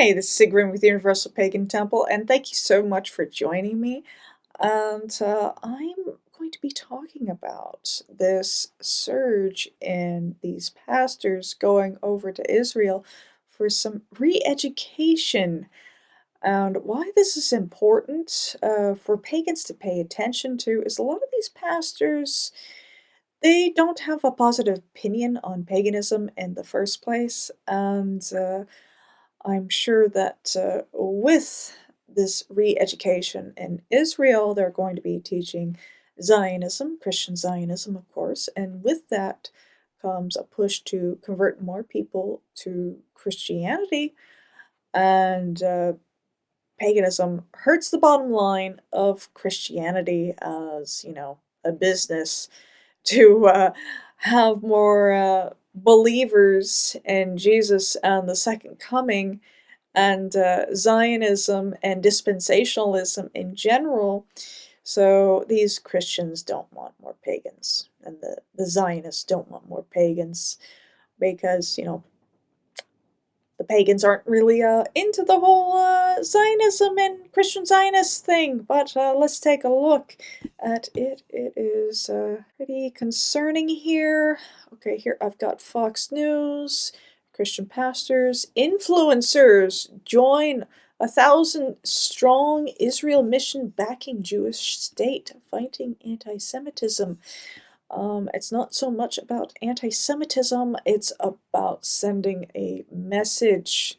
Hey, this is Sigrun with Universal Pagan Temple, and thank you so much for joining me. And I'm going to be talking about this surge in these pastors going over to Israel for some re-education, and why this is important for pagans to pay attention to is a lot of these pastors, they don't have a positive opinion on paganism in the first place, and I'm sure that with this re-education in Israel, they're going to be teaching Zionism, Christian Zionism, of course, and with that comes a push to convert more people to Christianity, and paganism hurts the bottom line of Christianity as, a business to have more believers in Jesus and the second coming, and Zionism and dispensationalism in general. So these Christians don't want more pagans, and the Zionists don't want more pagans because, the pagans aren't really into the whole Zionism and Christian Zionist thing. But let's take a look at it. It is pretty concerning here. Okay, here I've got Fox News. Christian pastors, influencers join 1,000-strong Israel mission backing Jewish state fighting anti-Semitism. It's not so much about anti-Semitism, it's about sending a message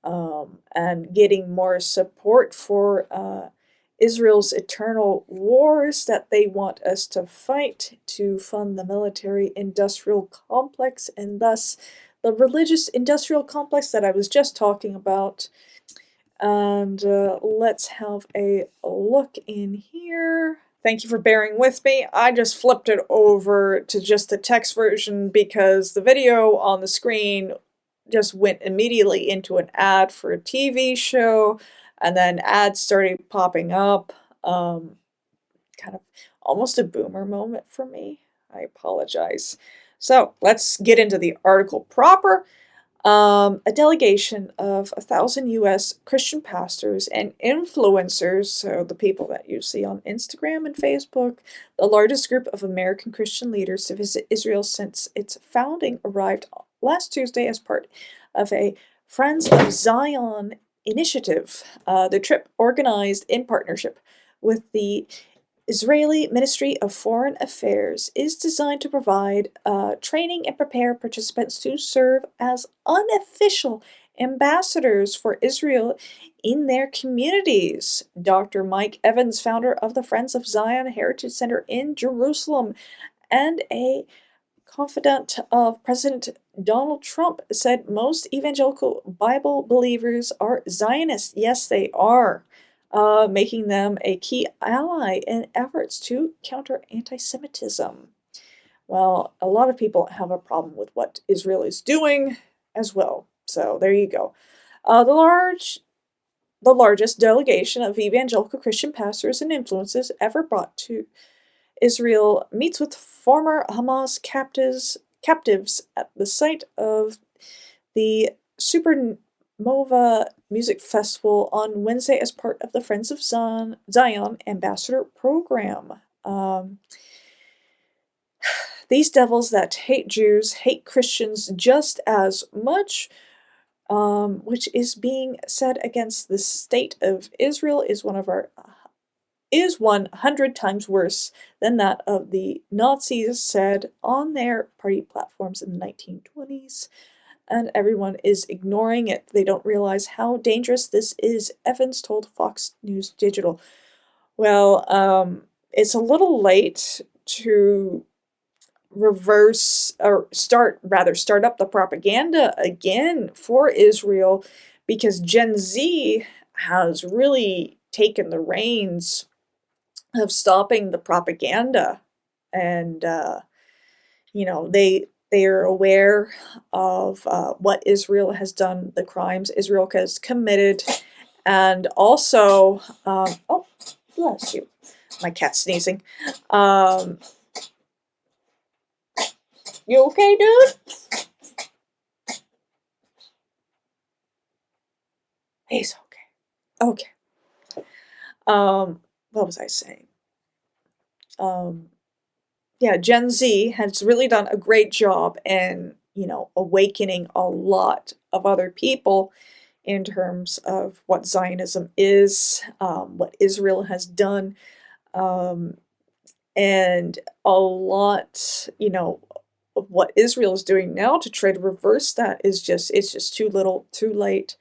and getting more support for Israel's eternal wars that they want us to fight to fund the military-industrial complex and thus the religious-industrial complex that I was just talking about. And let's have a look in here. Thank you for bearing with me. I just flipped it over to just the text version because the video on the screen just went immediately into an ad for a TV show, and then ads started popping up. Kind of almost a boomer moment for me. I apologize. So let's get into the article proper. A delegation of 1,000 U.S. Christian pastors and influencers, so the people that you see on Instagram and Facebook, the largest group of American Christian leaders to visit Israel since its founding, arrived last Tuesday as part of a Friends of Zion initiative. The trip, organized in partnership with the Israeli Ministry of Foreign Affairs, is designed to provide training and prepare participants to serve as unofficial ambassadors for Israel in their communities. Dr. Mike Evans, founder of the Friends of Zion Heritage Center in Jerusalem and a confidant of President Donald Trump, said most evangelical Bible believers are Zionists. Yes, they are. Making them a key ally in efforts to counter anti-Semitism. Well, a lot of people have a problem with what Israel is doing as well. So there you go. The largest delegation of evangelical Christian pastors and influences ever brought to Israel meets with former Hamas captives at the site of the Supernova Music Festival on Wednesday as part of the Friends of Zion Ambassador Program. These devils that hate Jews hate Christians just as much, which is being said against the state of Israel is 100 times worse than that of the Nazis said on their party platforms in the 1920s. And everyone is ignoring it. They don't realize how dangerous this is, Evans told Fox News Digital. Well, it's a little late to start up the propaganda again for Israel, because Gen Z has really taken the reins of stopping the propaganda, and they are aware of what Israel has done, the crimes Israel has committed, and also oh, bless you, my cat's sneezing. You okay, dude? It's okay. Okay. What was I saying? Yeah, Gen Z has really done a great job in, awakening a lot of other people in terms of what Zionism is, what Israel has done, um, and a lot, of what Israel is doing now to try to reverse that it's just too little, too late.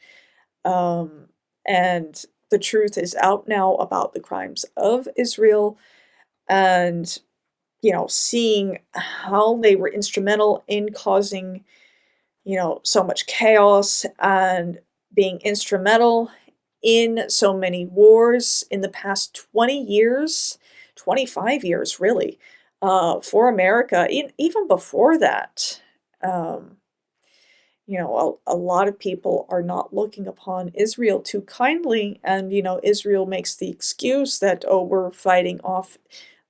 Um, and the truth is out now about the crimes of Israel, and seeing how they were instrumental in causing, so much chaos, and being instrumental in so many wars in the past 20 years, 25 years, really, for America. Even before that, um, a lot of people are not looking upon Israel too kindly, and, Israel makes the excuse that, oh, we're fighting off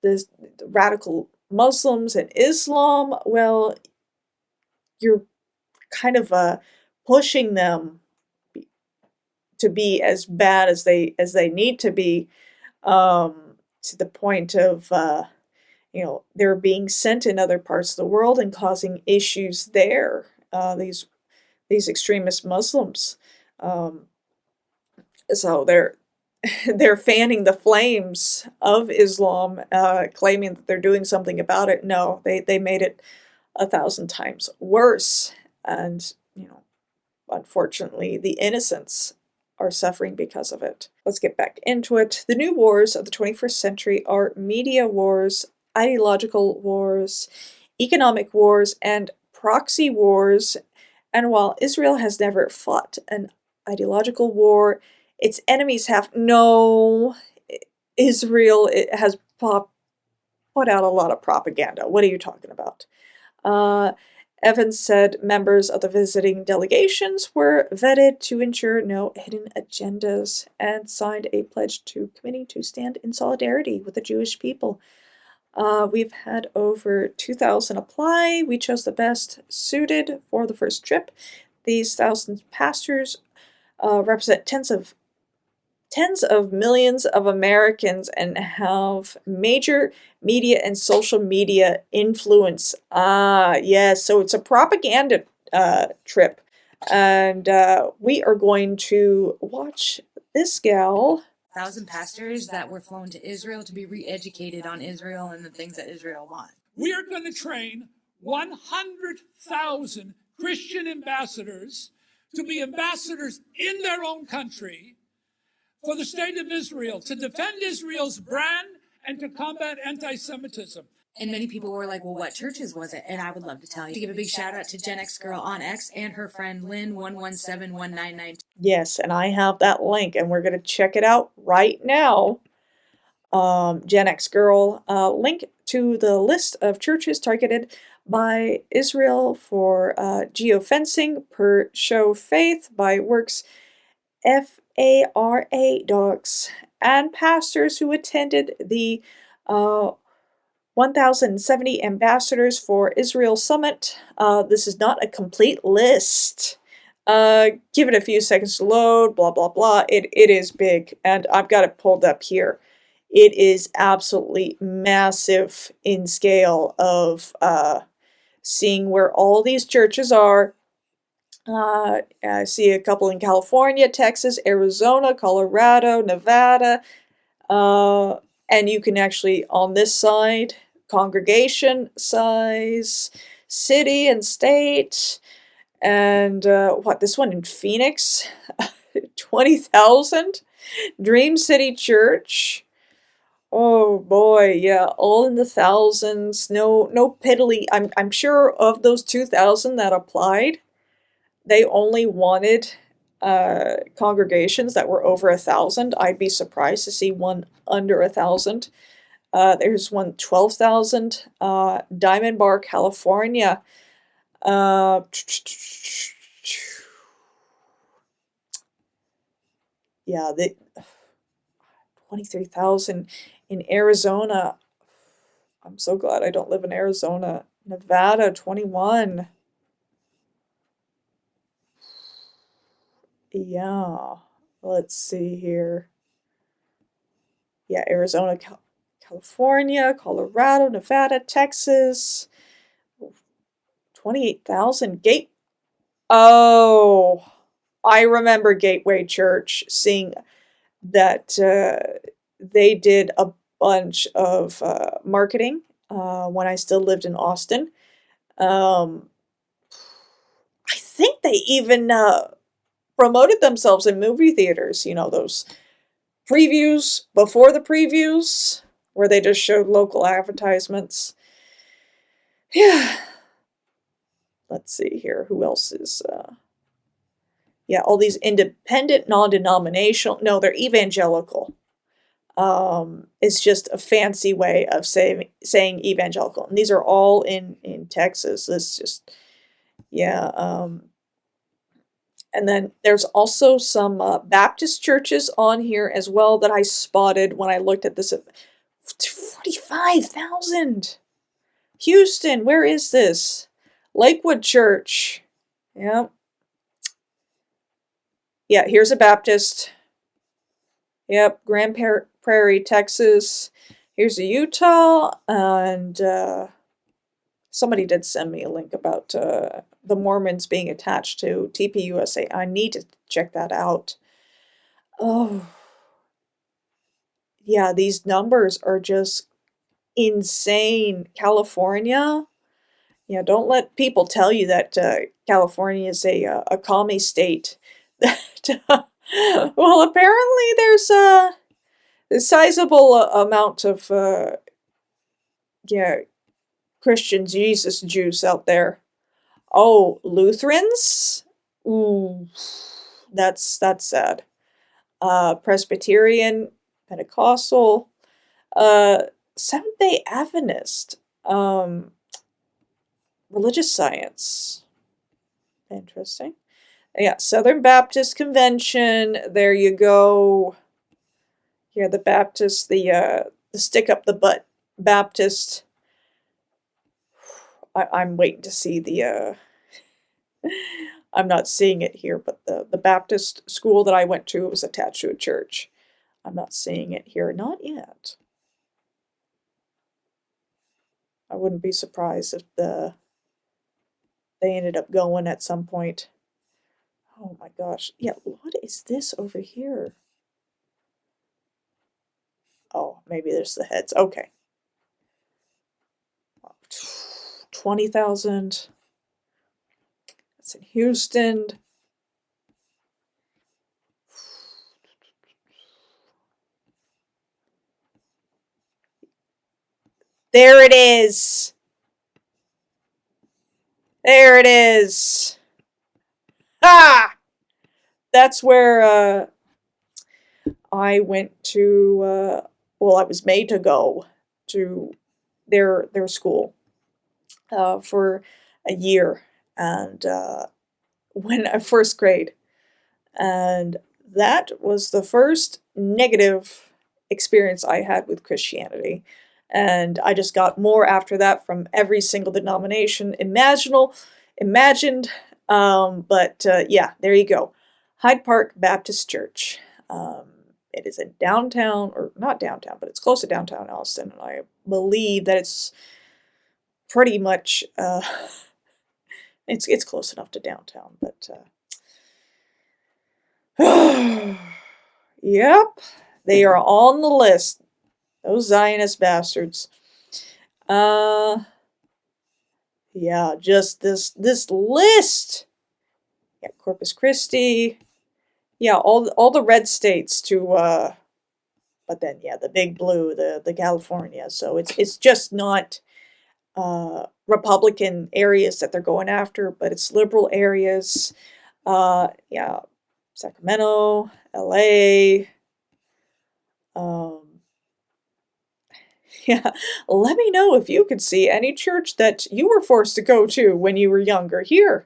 the radical Muslims and Islam. Well, you're kind of pushing them to be as bad as they need to be, to the point of they're being sent in other parts of the world and causing issues there. These extremist Muslims, um, so they're fanning the flames of Islam, claiming that they're doing something about it. No, they made it 1,000 times worse, and unfortunately, the innocents are suffering because of it. Let's get back into it. The new wars of the 21st century are media wars, ideological wars, economic wars, and proxy wars. And while Israel has never fought an ideological war, its enemies have. No, Israel has put out a lot of propaganda. What are you talking about? Uh, Evans said members of the visiting delegations were vetted to ensure no hidden agendas, and signed a pledge to committing to stand in solidarity with the Jewish people. We've had over 2,000 apply. We chose the best suited for the first trip. These thousands pastors represent tens of millions of Americans and have major media and social media influence. Ah, yes, so it's a propaganda trip. And we are going to watch this gal. 1,000 pastors that were flown to Israel to be re-educated on Israel and the things that Israel wants. We are going to train 100,000 Christian ambassadors to be ambassadors in their own country for the state of Israel, to defend Israel's brand and to combat anti-Semitism. And many people were like, well, what churches was it? And I would love to tell you. To give a big shout out to Gen X Girl on X and her friend Lynn 117199. Yes, and I have that link, and we're going to check it out right now. Gen X Girl, link to the list of churches targeted by Israel for geofencing per show faith by Works FARA docs, and pastors who attended the 1,070 Ambassadors for Israel Summit. This is not a complete list. Give it a few seconds to load, blah, blah, blah. It is big, and I've got it pulled up here. It is absolutely massive in scale of seeing where all these churches are. I see a couple in California, Texas, Arizona, Colorado, Nevada. And you can actually, on this side, congregation size, city and state. And this one in Phoenix? 20,000? Dream City Church. Oh boy, yeah, all in the thousands. No piddly. I'm sure of those 2,000 that applied, they only wanted congregations that were over 1,000. I'd be surprised to see one under 1,000. There's one 12,000. Diamond Bar, California. Yeah, 23,000 in Arizona. I'm so glad I don't live in Arizona. Nevada, 21. Yeah. let's see here. Yeah, Arizona, California, Colorado, Nevada, Texas. 28,000 gate. Oh, I remember Gateway Church, seeing that they did a bunch of marketing when I still lived in Austin. I think they even promoted themselves in movie theaters, those previews before the previews, where they just showed local advertisements. Yeah. Let's see here. Who else is... yeah, all these independent, non-denominational... No, they're evangelical. It's just a fancy way of saying evangelical. And these are all in Texas. It's just... Yeah. And then there's also some Baptist churches on here as well that I spotted when I looked at this. 45,000! Houston, where is this? Lakewood Church. Yep. Yeah, here's a Baptist. Yep, Grand Prairie, Texas. Here's a Utah, and somebody did send me a link about the Mormons being attached to TPUSA. I need to check that out. Oh, yeah, these numbers are just insane. California, yeah, don't let people tell you that California is a commie state. Well, apparently there's a sizable amount of Christian Jesus Jews out there. Oh, Lutherans? Ooh, that's sad. Presbyterian, Pentecostal, Seventh-day Adventist, religious science. Interesting. Yeah, Southern Baptist Convention. There you go. Yeah, the Baptist, the stick up the butt Baptist. I'm waiting to see the. I'm not seeing it here, but the Baptist school that I went to was attached to a church. I'm not seeing it here, not yet. I wouldn't be surprised if they ended up going at some point. Oh my gosh. Yeah, what is this over here? Oh, maybe there's the heads. Okay. 20,000. That's in Houston. There it is. There it is. Ah! That's where I went to, well, I was made to go to their school for a year, and when first grade, and that was the first negative experience I had with Christianity, and I just got more after that from every single denomination imagined. But yeah, there you go, Hyde Park Baptist Church. It is in downtown, or not downtown, but it's close to downtown Austin, and I believe that it's pretty much it's close enough to downtown, but yep, they are on the list. Those Zionist bastards. Yeah, just this list. Yeah, Corpus Christi. Yeah, all the red states to but then yeah, the big blue, the California. So it's just not Republican areas that they're going after, but it's liberal areas. Yeah, Sacramento, LA. Yeah, let me know if you could see any church that you were forced to go to when you were younger here.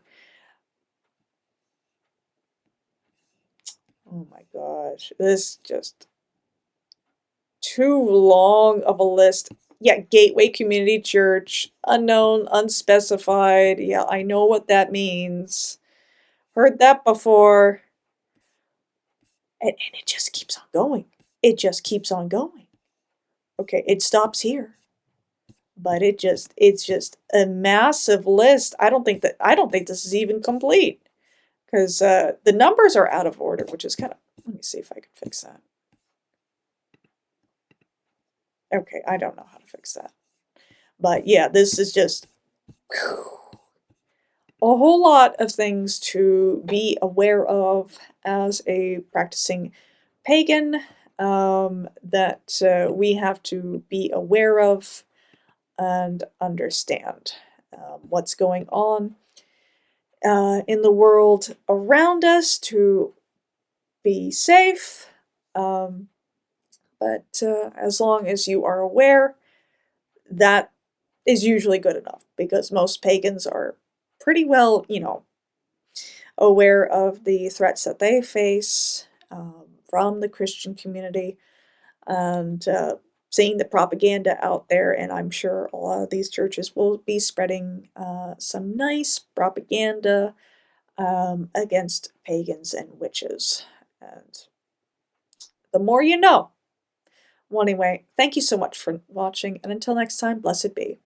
Oh my gosh, this just too long of a list. Yeah, Gateway Community Church, unknown, unspecified. Yeah, I know what that means. Heard that before. And it just keeps on going. It just keeps on going. Okay, it stops here. But it's just a massive list. I don't think this is even complete. Because the numbers are out of order, which is kind of, let me see if I can fix that. Okay, I don't know how to fix that. But yeah, this is just a whole lot of things to be aware of as a practicing pagan, that we have to be aware of and understand what's going on in the world around us to be safe. But as long as you are aware, that is usually good enough, because most pagans are pretty well, aware of the threats that they face from the Christian community, and seeing the propaganda out there. And I'm sure a lot of these churches will be spreading some nice propaganda against pagans and witches. And the more you know. Well, anyway, thank you so much for watching, and until next time, blessed be.